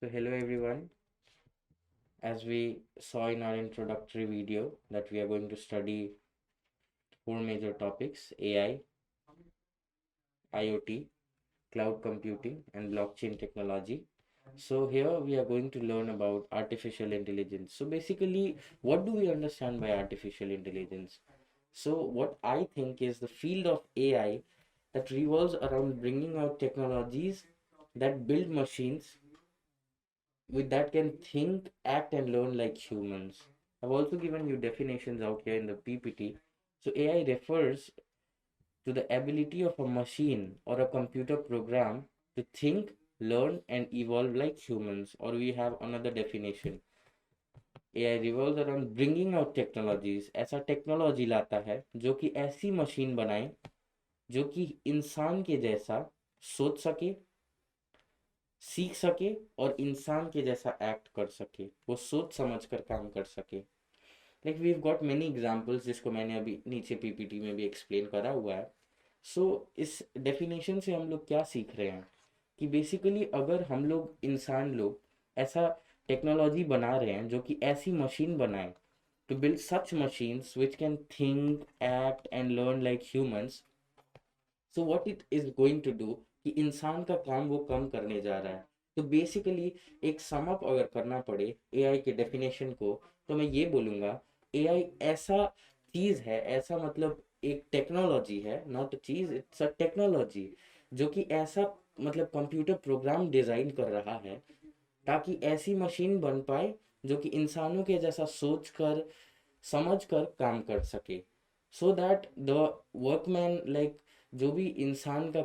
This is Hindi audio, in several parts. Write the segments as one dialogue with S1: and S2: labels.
S1: So hello everyone. As we saw in our introductory video that we are going to study four major topics: AI, IoT, cloud computing and blockchain technology. So here we are going to learn about artificial intelligence. So basically, what do we understand by artificial intelligence? So what I think is the field of AI that revolves around bringing out technologies that build machines with that can think, act, and learn like humans. I've also given you definitions out here in the PPT. So AI refers to the ability of a machine or a computer program to think, learn, and evolve like humans. Or we have another definition. AI revolves around bringing out technologies. ऐसा टेक्नोलॉजी लाता है जो कि ऐसी मशीन बनाए जो कि इंसान के जैसा सोच सके, सीख सके और इंसान के जैसा एक्ट कर सके, वो सोच समझ कर काम कर सके। Like we got many examples जिसको मैंने अभी नीचे पीपीटी में भी एक्सप्लेन करा हुआ है। सो इस डेफिनेशन से हम लोग क्या सीख रहे हैं कि बेसिकली अगर हम लोग इंसान लोग ऐसा टेक्नोलॉजी बना रहे हैं जो कि ऐसी मशीन बनाए to build such machines which can think, act, and learn like humans. So what it is going to do कि इंसान का काम वो कम करने जा रहा है। तो बेसिकली एक सम अप अगर करना पड़े एआई के डेफिनेशन को तो मैं ये बोलूँगा एआई ऐसा चीज़ है, ऐसा मतलब एक टेक्नोलॉजी है, not a cheese, it's a technology जो कि ऐसा मतलब कंप्यूटर प्रोग्राम डिज़ाइन कर रहा है ताकि ऐसी मशीन बन पाए जो कि इंसानों के जैसा सोच कर समझ कर काम कर सके। So that the workman like जो भी इंसान का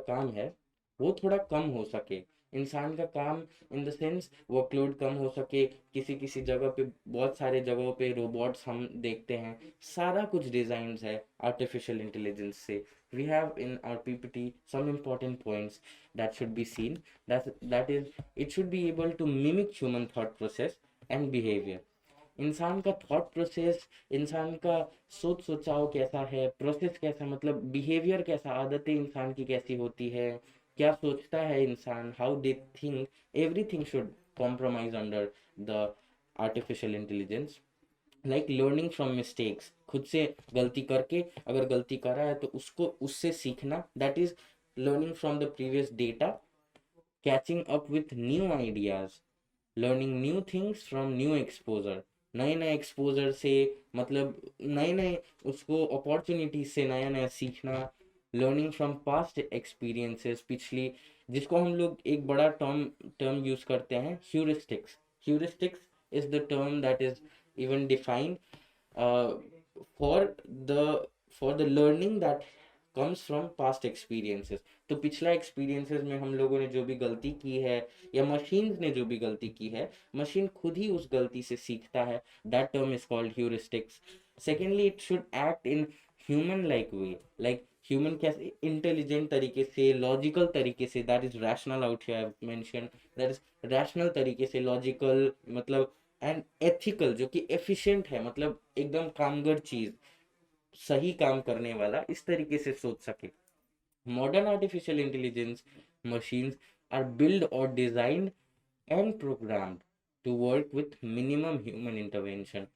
S1: काम है वो थोड़ा कम हो सके। इंसान का काम इन द सेंस वर्कलोड कम हो सके। किसी किसी जगह पे बहुत सारे जगहों पे रोबोट्स हम देखते हैं, सारा कुछ डिजाइन है आर्टिफिशियल इंटेलिजेंस से। We have in our PPT some important points that should be seen, that is it should be able to mimic human thought process and behaviour. इंसान का थॉट प्रोसेस, इंसान का सोच सोचाव कैसा है, प्रोसेस कैसा मतलब बिहेवियर कैसा, आदतें इंसान की कैसी होती है, क्या सोचता है इंसान, how they think, everything should compromise under the artificial intelligence. Like learning from mistakes, खुद से गलती करके अगर गलती करा है तो उसको उससे सीखना, that is learning from the previous data, catching up with new ideas, learning new things from new exposure, नए नए एक्सपोजर से मतलब नए नए उसको अपॉर्चुनिटीज से नया नया सीखना। लर्निंग फ्रॉम पास्ट एक्सपीरियंसेस, पिछली, जिसको हम लोग एक बड़ा टर्म टर्म यूज करते हैं, heuristics. Heuristics is the term that is even defined for the for the learning that comes from past experiences. तो पिछला एक्सपीरियंसेस में हम लोगों ने जो भी गलती की है या मशीन ने जो भी गलती की है, मशीन खुद ही उस गलती से सीखता है। That term is called heuristics. Secondly it should act in human like way, like human कैसे इंटेलिजेंट तरीके से, लॉजिकल तरीके से, that is rational out here I mention, that is rational तरीके से, लॉजिकल मतलब एंड एथिकल जो कि एफिशिएंट है, मतलब एकदम कामगर चीज, सही काम करने वाला, इस तरीके से सोच सके। Modern artificial intelligence machines are built और designed and programmed to work with minimum human intervention.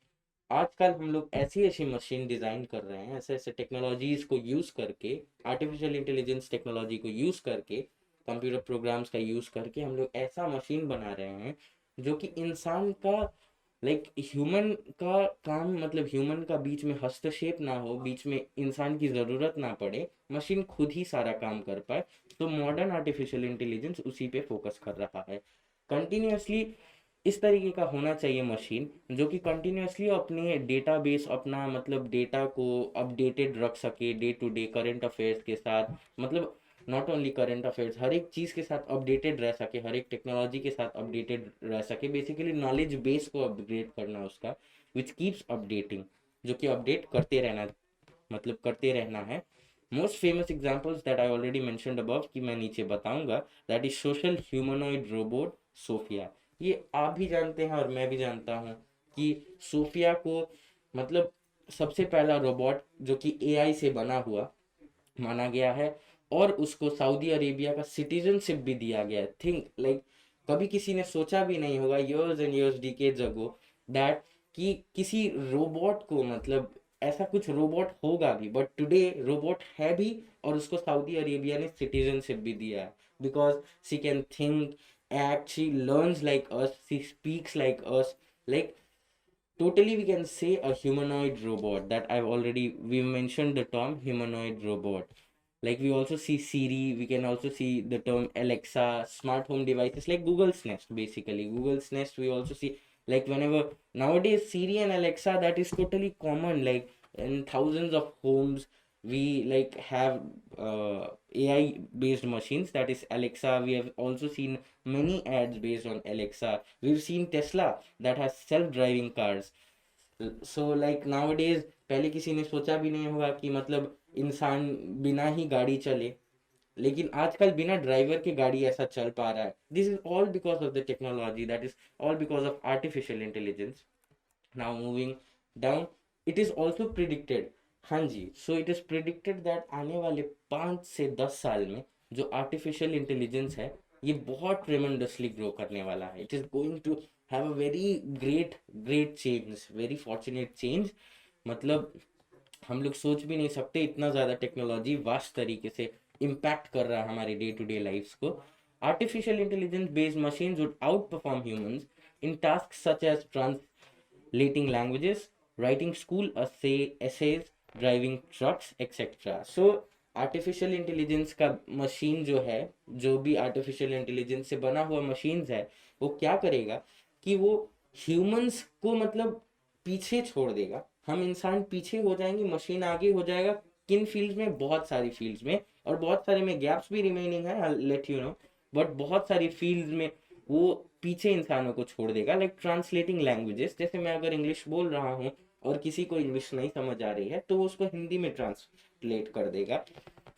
S1: आजकल हम लोग ऐसी ऐसी मशीन डिजाइन कर रहे हैं, ऐसे ऐसे टेक्नोलॉजीज को यूज करके, आर्टिफिशियल इंटेलिजेंस टेक्नोलॉजी को यूज करके, कंप्यूटर प्रोग्राम्स का यूज करके हम लोग ऐसा मशीन बना रहे हैं जो कि इंसान का लाइक ह्यूमन का काम, मतलब ह्यूमन का बीच में हस्तक्षेप ना हो, बीच में इंसान की ज़रूरत ना पड़े, मशीन खुद ही सारा काम कर पाए। तो मॉडर्न आर्टिफिशियल इंटेलिजेंस उसी पे फोकस कर रहा है कंटिन्यूअसली। इस तरीके का होना चाहिए मशीन जो कि कंटिन्यूअसली अपने डेटाबेस, अपना मतलब डेटा को अपडेटेड रख सके, day to day current affairs के साथ, मतलब नॉट ओनली करंट अफेयर्स, हर एक चीज़ के साथ अपडेटेड रह सके, हर एक टेक्नोलॉजी के साथ अपडेटेड रह सके। बेसिकली नॉलेज बेस को अपग्रेड करना उसका, विच कीप्स अपडेटिंग, जो कि अपडेट करते रहना, मतलब करते रहना है। Most famous examples that I already mentioned above कि मैं नीचे बताऊंगा, that is social humanoid robot Sophia. ये आप भी जानते हैं और मैं भी जानता हूँ कि सोफिया को मतलब सबसे पहला रोबोट जो कि एआई से बना हुआ माना गया है। और उसको सऊदी अरेबिया का सिटीजनशिप भी दिया गया है। थिंक लाइक कभी किसी ने सोचा भी नहीं होगा years and years decades ago that कि किसी रोबोट को मतलब ऐसा कुछ रोबोट होगा भी, बट टुडे रोबोट है भी और उसको सऊदी अरेबिया ने सिटीजनशिप भी दिया है because she can think, act, she learns like us, she speaks like us, like totally we can say a humanoid robot. That I've already we mentioned the term humanoid robot. Like we also see Siri, we can also see the term Alexa, smart home devices like Google's Nest. Basically Google's Nest we also see, like whenever nowadays Siri and Alexa, that is totally common, like in thousands of homes we like have AI based machines, that is Alexa. We have also seen many ads based on Alexa. We've seen Tesla that has self driving cars. So like now days पहले किसी ने सोचा भी नहीं होगा कि मतलब इंसान बिना ही गाड़ी चले, लेकिन आजकल बिना ड्राइवर के गाड़ी ऐसा चल पा रहा है। This is all because of the technology, that is all because of artificial intelligence. Now moving down, it is also predicted, हाँ जी, so it is predicted that आने वाले 5 से 10 साल में जो आर्टिफिशियल इंटेलिजेंस है ये बहुत ट्रेमेंडसली ग्रो करने वाला है। It is going to have a very great great change, very fortunate change. मतलब हम लोग सोच भी नहीं सकते इतना ज़्यादा टेक्नोलॉजी वास्ट तरीके से इम्पैक्ट कर रहा है हमारे डे टू डे लाइफ्स को। Artificial intelligence based machine would आउट परफॉर्म humans in task such as translating languages, writing school essays, driving trucks, etc. So artificial intelligence का मशीन जो है, जो भी आर्टिफिशियल इंटेलिजेंस से बना हुआ मशीन्स है, वो क्या करेगा कि वो ह्यूमंस को मतलब पीछे छोड़ देगा। हम इंसान पीछे हो जाएंगे, मशीन आगे हो जाएगा। किन फील्ड्स में? बहुत सारी फील्ड्स में, और बहुत सारे में गैप्स भी रिमेनिंग है, I let you know, but बहुत सारी फील्ड्स में वो पीछे इंसानों को छोड़ देगा। लाइक ट्रांसलेटिंग लैंग्वेजेस, जैसे मैं अगर इंग्लिश बोल रहा हूँ और किसी को इंग्लिश नहीं समझ आ रही है तो वो उसको हिंदी में ट्रांसलेट कर देगा।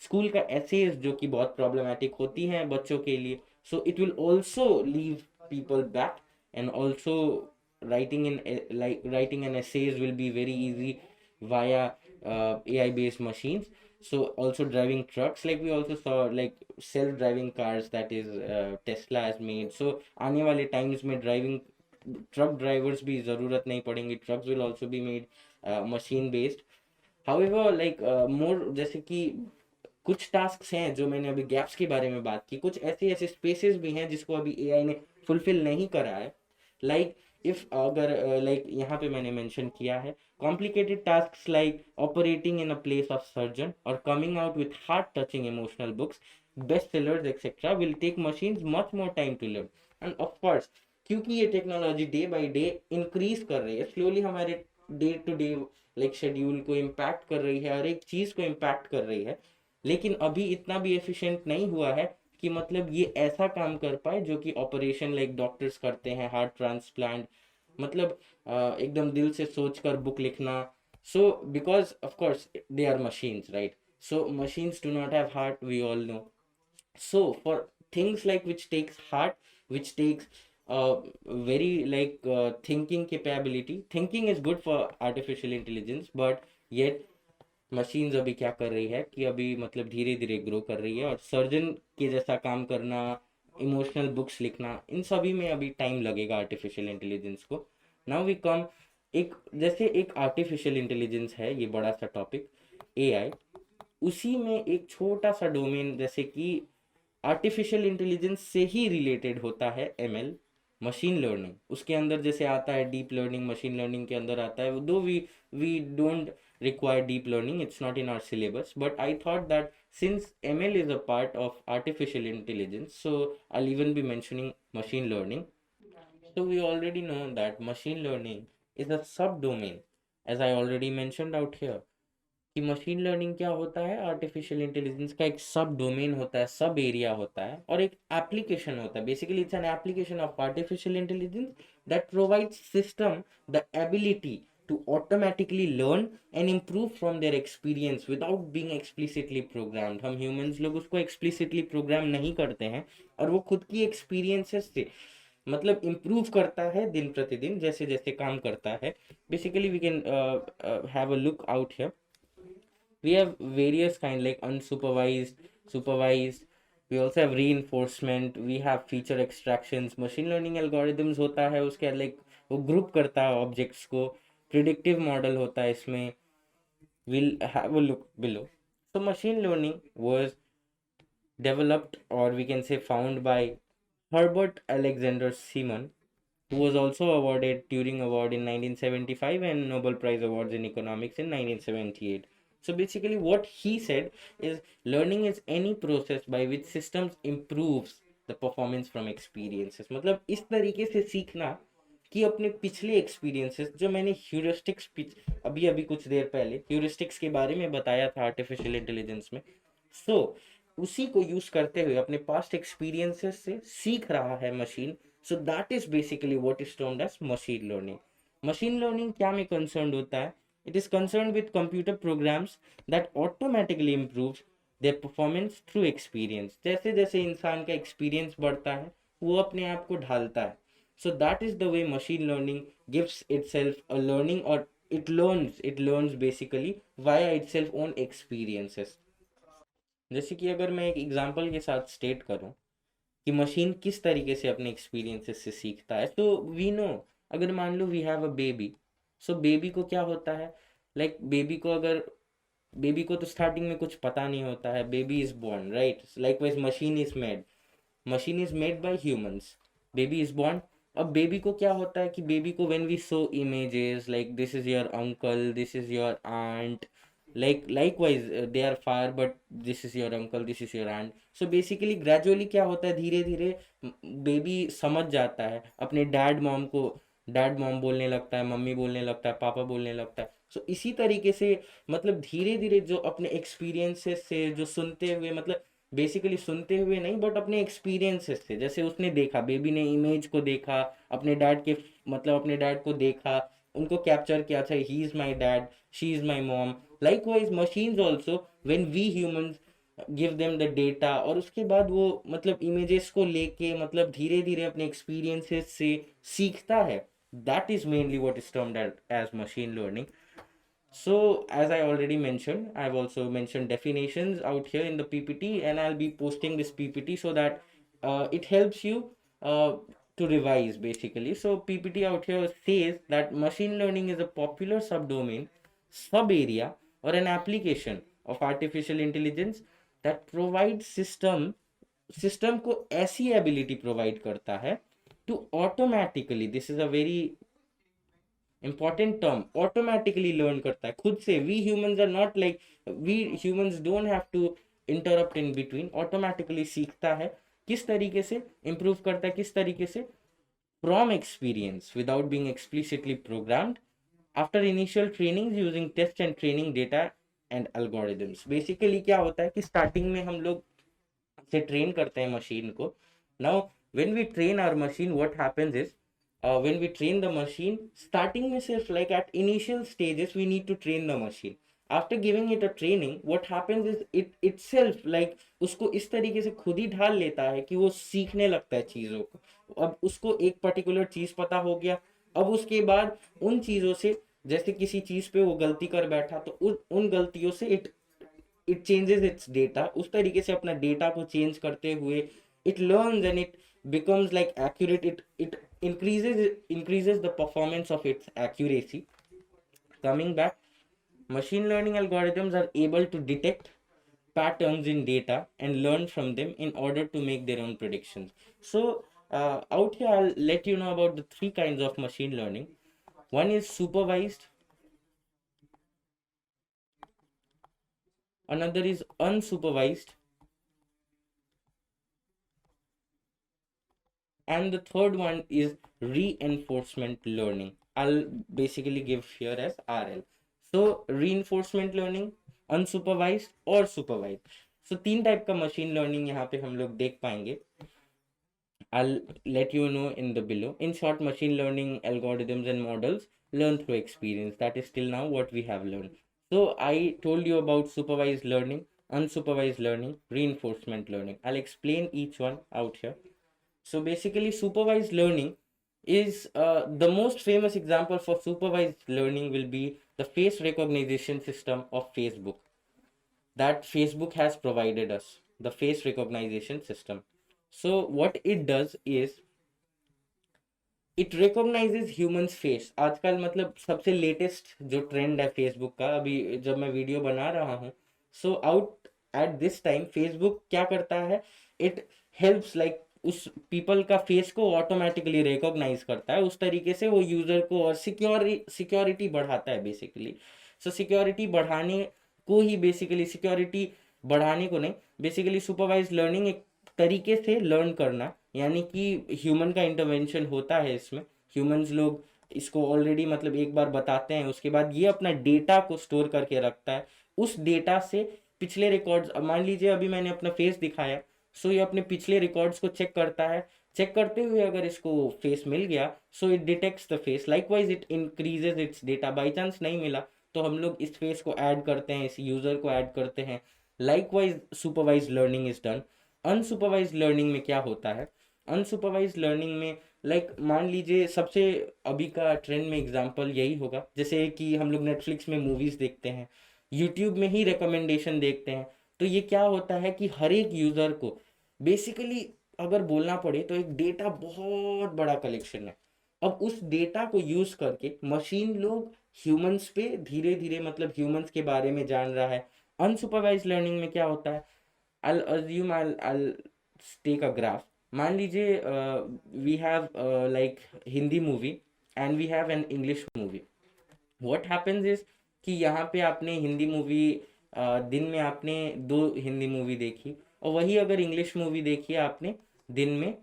S1: स्कूल का एसेज जो कि बहुत प्रॉब्लमेटिक होती हैं बच्चों के लिए, so it will also leave people back, and also writing an essays will be very easy via AI based machines. So also driving trucks, like we also saw like self driving cars, that is Tesla has made. So आने वाले times में driving truck drivers भी ज़रूरत नहीं पड़ेंगे, trucks will also be made machine based. However like more, जैसे कि कुछ टास्क हैं जो मैंने अभी गैप्स के बारे में बात की, कुछ ऐसे ऐसे स्पेसेस भी हैं जिसको अभी एआई ने फुलफिल नहीं करा है। लाइक इफ अगर लाइक यहाँ पे मैंने मेंशन किया है complicated tasks like operating in a place of surgeon और coming out with heart touching emotional books, best sellers etcetera will take machines much more time to learn. And of course क्योंकि ये technology day by day increase कर रही है, स्लोली हमारे day to day like schedule को इम्पैक्ट कर रही है, हर एक चीज़ को इम्पैक्ट कर रही है, लेकिन अभी इतना भी एफिशिएंट नहीं हुआ है कि मतलब ये ऐसा काम कर पाए जो कि ऑपरेशन लाइक डॉक्टर्स करते हैं, हार्ट ट्रांसप्लांट, मतलब एकदम दिल से सोचकर बुक लिखना। So because of course they are machines, right? So machines do not have heart, we all know. So for things like which takes heart, which takes very like thinking capability, thinking is good for artificial intelligence, but yet machines अभी क्या कर रही है कि अभी मतलब धीरे धीरे ग्रो कर रही है, और सर्जन के जैसा काम करना, इमोशनल बुक्स लिखना, इन सभी में अभी टाइम लगेगा आर्टिफिशियल इंटेलिजेंस को। नाउ वी कम, एक जैसे एक आर्टिफिशियल इंटेलिजेंस है, ये बड़ा सा टॉपिक एआई, उसी में एक छोटा सा डोमेन जैसे कि आर्टिफिशियल इंटेलिजेंस से ही रिलेटेड होता है एमएल, मशीन लर्निंग। उसके अंदर जैसे आता है डीप लर्निंग, मशीन लर्निंग के अंदर आता है, दो we don't require deep learning, it's not in our syllabus, but I thought that since ML is a part of artificial intelligence, so I'll even be mentioning machine learning. So we already know that machine learning is a subdomain, as I already mentioned out here, कि मशीन लर्निंग क्या होता है, आर्टिफिशियल इंटेलिजेंस का एक सब डोमेन होता है, सब एरिया होता है, और एक एप्लीकेशन होता है। Basically it's an application of artificial intelligence that provides system the ability to automatically learn and improve from their experience without being explicitly programmed. हम ह्यूमंस लोग उसको एक्सप्लिसिटली प्रोग्राम नहीं करते हैं, और वो खुद की एक्सपीरियंसेस से मतलब इम्प्रूव करता है दिन प्रतिदिन जैसे जैसे काम करता है। Basically we can have a look out here, we have various kind like unsupervised, supervised. We also have reinforcement, we have feature extractions. machine learning algorithms होता है उसके like वो ग्रुप करता है ऑब्जेक्ट्स को. प्रिडिक्टिव मॉडल होता है इसमें. We'll have a look below. So machine learning was developed, or we can say found, by Herbert Alexander Simon, who was also awarded Turing Award in 1975 and Nobel Prize Awards in Economics in 1978. So basically what he said is learning is any process by which systems improves the performance from experiences. मतलब इस तरीके से सीखना कि अपने पिछले एक्सपीरियंसेस, जो मैंने ह्यूरिस्टिक्स अभी अभी कुछ देर पहले ह्यूरिस्टिक्स के बारे में बताया था आर्टिफिशियल इंटेलिजेंस में, सो उसी को यूज करते हुए अपने पास्ट एक्सपीरियंसेस से सीख रहा है machine. So that is basically what is termed as machine learning. Machine learning क्या में कंसर्न होता है? It is concern with computer programs that automatically improve their performance through experience. जैसे जैसे इंसान का एक्सपीरियंस बढ़ता है वो अपने आप को ढालता है. So that is the way machine learning gives itself a learning, or it learns basically via itself own experiences. जैसे कि अगर मैं एक एग्जांपल के साथ स्टेट करूं कि मशीन किस तरीके से अपने एक्सपीरियंसेस से सीखता है, तो वी नो, अगर मान लो we have a baby. So baby को क्या होता है, लाइक बेबी को तो स्टार्टिंग में कुछ पता नहीं होता है. Baby is born, right? Likewise machine is made by humans. Baby is born. अब बेबी को क्या होता है कि बेबी को when we show images like this is your uncle, this is your aunt, likewise they are far, but this is your uncle, this is your aunt. So basically gradually क्या होता है, धीरे धीरे बेबी समझ जाता है अपने डैड मॉम को. डैड मॉम बोलने लगता है, मम्मी बोलने लगता है, पापा बोलने लगता है. सो इसी तरीके से मतलब धीरे धीरे जो अपने एक्सपीरियंसेस से जो सुनते हुए, मतलब बेसिकली सुनते हुए नहीं बट अपने एक्सपीरियंसेस से, जैसे उसने देखा, बेबी ने इमेज को देखा अपने डैड के, मतलब अपने डैड को देखा, उनको कैप्चर किया था, he is my dad, she is my mom. likewise machines also, when we humans give them the data, और उसके बाद वो मतलब images को लेके मतलब धीरे धीरे अपने experiences से सीखता है. that is mainly what is termed as machine learning. So as I already mentioned, I've also mentioned definitions out here in the PPT, and I'll be posting this PPT so that it helps you to revise basically. So PPT out here says that machine learning is a popular subdomain, sub area, or an application of artificial intelligence that provides system को ऐसी ability provide करता है to automatically, this is a very important term, automatically learn करता है खुद से. We humans don't have to interrupt in between. automatically सीखता है. किस तरीके से improve करता है, किस तरीके से? From experience without being explicitly programmed, after initial trainings using test and training data and algorithms. basically क्या होता है कि starting में हम लोग से ट्रेन करते हैं मशीन को. Now when we train our machine, what happens is, when we train the machine, starting में सिर्फ like at initial stages we need to train the machine. after giving it a training, what happens is it itself like उसको इस तरीके से खुद ही ढाल लेता है कि वो सीखने लगता है चीज़ों को. अब उसको एक पर्टिकुलर चीज़ पता हो गया. अब उसके बाद उन चीज़ों से, जैसे किसी चीज़ पे वो गलती कर बैठा तो उन गलतियों से इट चेंजेस इट्स डेटा. उस तरीके से अपना डेटा को चेंज करते हुए it learns and it becomes like accurate. It increases the performance of its accuracy. Coming back, machine learning algorithms are able to detect patterns in data and learn from them in order to make their own predictions. So out here I'll let you know about the three kinds of machine learning. One is supervised, another is unsupervised, and the third one is reinforcement learning. I'll basically give here as RL. So reinforcement learning, unsupervised और supervised. So तीन टाइप का machine learning यहाँ पे हम लोग देख पाएंगे. I'll let you know in the below. In short, machine learning algorithms and models learn through experience. That is till now what we have learned. So I told you about supervised learning, unsupervised learning, reinforcement learning. I'll explain each one out here. So basically supervised learning is the most famous example for supervised learning will be the face recognition system of Facebook that Facebook has provided us. the face recognition system. So what it does is it recognises humans face. आजकल मतलब सबसे लेटेस्ट जो ट्रेंड है फेसबुक का, अभी जब मैं वीडियो बना रहा हूँ, so out at this time Facebook क्या करता है, इट हेल्प्स लाइक उस पीपल का फेस को ऑटोमेटिकली रिकॉग्नाइज करता है, उस तरीके से वो यूजर को और सिक्योरिटी बढ़ाता है बेसिकली। सो सिक्योरिटी बढ़ाने को ही बेसिकली, सिक्योरिटी बढ़ाने को नहीं, बेसिकली सुपरवाइज लर्निंग एक तरीके से लर्न करना, यानी कि ह्यूमन का इंटरवेंशन होता है इसमें। ह्यूमंस लोग इसको ऑलरेडी मतलब एक बार बताते हैं, उसके बाद ये अपना डेटा को स्टोर करके रखता है। उस डेटा से पिछले रिकॉर्ड्स, मान लीजिए अभी मैंने अपना फेस दिखाया, सो ये अपने पिछले रिकॉर्ड्स को चेक करता है। चेक करते हुए अगर इसको फेस मिल गया, so it detects the face, likewise it increases it's data. By chance नहीं मिला तो हम लोग इस फेस को ऐड करते हैं, इस यूजर को ऐड करते हैं। Likewise supervise learning is done. Unsupervise learning में क्या होता है, अनसुपरवाइज लर्निंग में मान लीजिए सबसे अभी का ट्रेंड में एग्जांपल यही होगा, जैसे कि हम लोग नेटफ्लिक्स में मूवीज देखते हैं, यूट्यूब में ही रिकमेंडेशन देखते हैं। तो ये क्या होता है कि हर एक यूजर को बेसिकली अगर बोलना पड़े तो एक डेटा बहुत बड़ा कलेक्शन है। अब उस डेटा को यूज करके मशीन लोग ह्यूमंस पे धीरे धीरे मतलब ह्यूमंस के बारे में जान रहा है। अनसुपरवाइज लर्निंग में क्या होता है, I'll assume I'll take a graph. मान लीजिए we have like Hindi movie and we have an English movie. What happens is कि यहाँ पे आपने हिंदी मूवी दिन में आपने 2 हिंदी मूवी देखी, और वही अगर इंग्लिश मूवी देखी आपने दिन में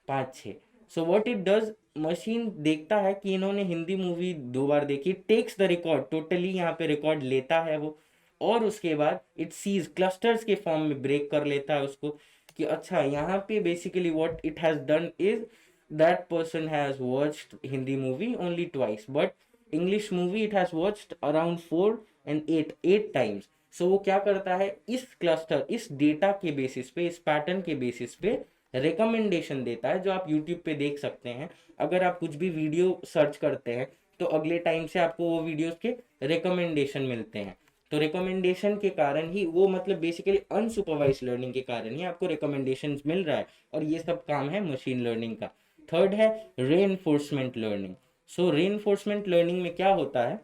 S1: 5-6। So what it does, machine देखता है कि इन्होंने हिंदी मूवी 2 बार देखी, टेक्स द रिकॉर्ड, टोटली यहाँ पे रिकॉर्ड लेता है वो, और उसके बाद इट सीज क्लस्टर्स के फॉर्म में ब्रेक कर लेता है उसको, कि अच्छा यहाँ पे basically what it has done is that person has watched Hindi movie only twice, but English movie it has watched around 4 and 8 times. So वो क्या करता है, इस क्लस्टर, इस डेटा के बेसिस पे, इस पैटर्न के बेसिस पे रिकमेंडेशन देता है, जो आप यूट्यूब पे देख सकते हैं। अगर आप कुछ भी वीडियो सर्च करते हैं तो अगले टाइम से आपको वो वीडियोस के रिकमेंडेशन मिलते हैं। तो रिकमेंडेशन के कारण ही वो मतलब बेसिकली अनसुपरवाइज लर्निंग के कारण ही आपको रिकमेंडेशंस मिल रहा है, और ये सब काम है मशीन लर्निंग का। थर्ड है रेनफोर्समेंट लर्निंग। सो रेनफोर्समेंट लर्निंग में क्या होता है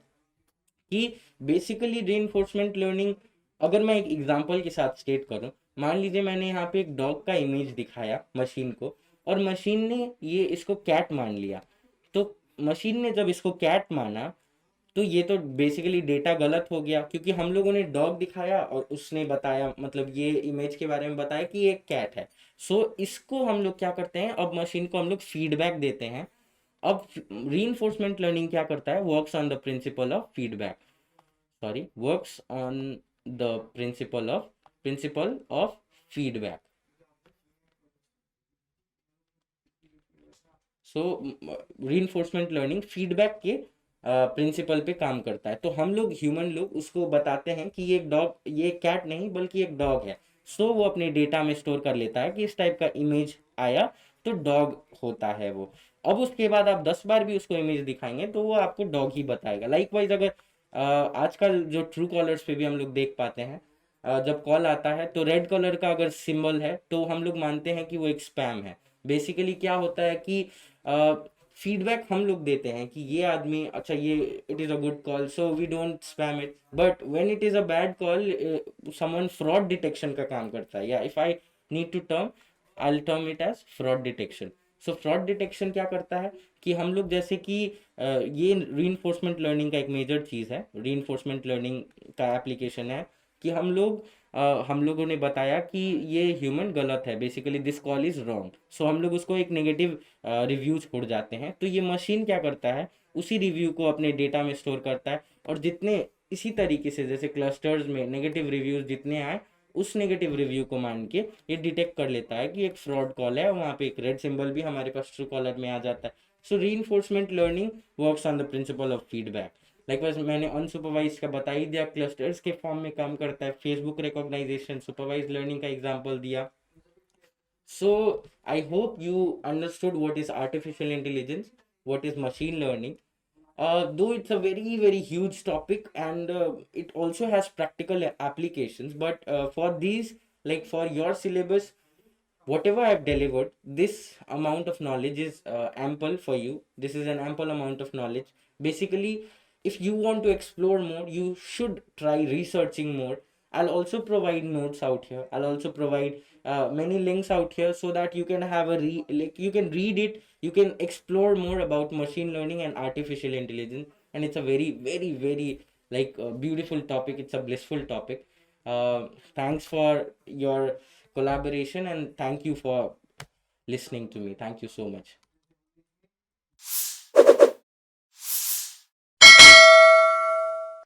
S1: कि बेसिकली रेनफोर्समेंट लर्निंग, अगर मैं एक एग्जांपल के साथ स्टेट करूं, मान लीजिए मैंने यहाँ पे एक डॉग का इमेज दिखाया मशीन को, और मशीन ने ये इसको कैट मान लिया। तो मशीन ने जब इसको कैट माना तो ये तो बेसिकली डेटा गलत हो गया, क्योंकि हम लोगों ने डॉग दिखाया और उसने बताया, मतलब ये इमेज के बारे में बताया कि ये एक कैट है। सो इसको हम लोग क्या करते हैं, अब मशीन को हम लोग फीडबैक देते हैं। अब रीइंफोर्समेंट लर्निंग क्या करता है, works on the principle of feedback, sorry works on the principle of feedback. So reinforcement learning feedback के प्रिंसिपल पे काम करता है। तो हम लोग ह्यूमन लोग उसको बताते हैं कि ये एक डॉग, ये कैट नहीं बल्कि एक डॉग है। सो वो अपने डेटा में स्टोर कर लेता है कि इस टाइप का इमेज आया तो डॉग होता है वो। अब उसके बाद आप 10 बार भी उसको इमेज दिखाएंगे तो वो आपको डॉग ही बताएगा। लाइकवाइज अगर आजकल जो ट्रू कॉलर्स पे भी हम लोग देख पाते हैं, जब कॉल आता है तो रेड कलर का अगर सिंबल है तो हम लोग मानते हैं कि वो एक स्पैम है। बेसिकली क्या होता है कि फीडबैक हम लोग देते हैं कि ये आदमी, अच्छा ये it is a good call, so we don't spam it, but when it is a bad call someone fraud detection का काम करता है, या if I need to term I term it as fraud detection. So fraud detection क्या करता है कि हम लोग जैसे कि ये रीइंफोर्समेंट लर्निंग का एक मेजर चीज़ है, रीइंफोर्समेंट लर्निंग का एप्लीकेशन है कि हम लोगों ने बताया कि ये ह्यूमन गलत है, basically this call is wrong. So हम लोग उसको एक नेगेटिव रिव्यू छोड़ जाते हैं, तो ये मशीन क्या करता है, उसी रिव्यू को अपने डेटा में स्टोर करता है, और जितने इसी तरीके से जैसे क्लस्टर्स में नेगेटिव रिव्यूज जितने आए, उस नेगेटिव रिव्यू को मान के ये डिटेक्ट कर लेता है कि एक फ्रॉड कॉल है, वहाँ पे एक रेड सिंबल भी हमारे पास ट्रू कॉलर में आ जाता है। So reinforcement learning works on the principle of feedback. Like मैंने अनसुपरवाइज का बता ही दिया, क्लस्टर्स के फॉर्म में काम करता है। फेसबुक रिकॉग्नाइजेशन, सुपरवाइज लर्निंग का एग्जांपल दिया। So I hope you understood what is artificial intelligence, what is machine learning. Though it's a very very huge topic, and it also has practical applications, but for these like for your syllabus, whatever I've delivered, this amount of knowledge is ample for you. This is an ample amount of knowledge. Basically, if you want to explore more, you should try researching more. I'll also provide notes out here. I'll also provide many links out here so that you can have a like you can read it. You can explore more about machine learning and artificial intelligence. And it's a very, very, very like beautiful topic. It's a blissful topic. Thanks for your collaboration, and thank you for listening to me. Thank you so much.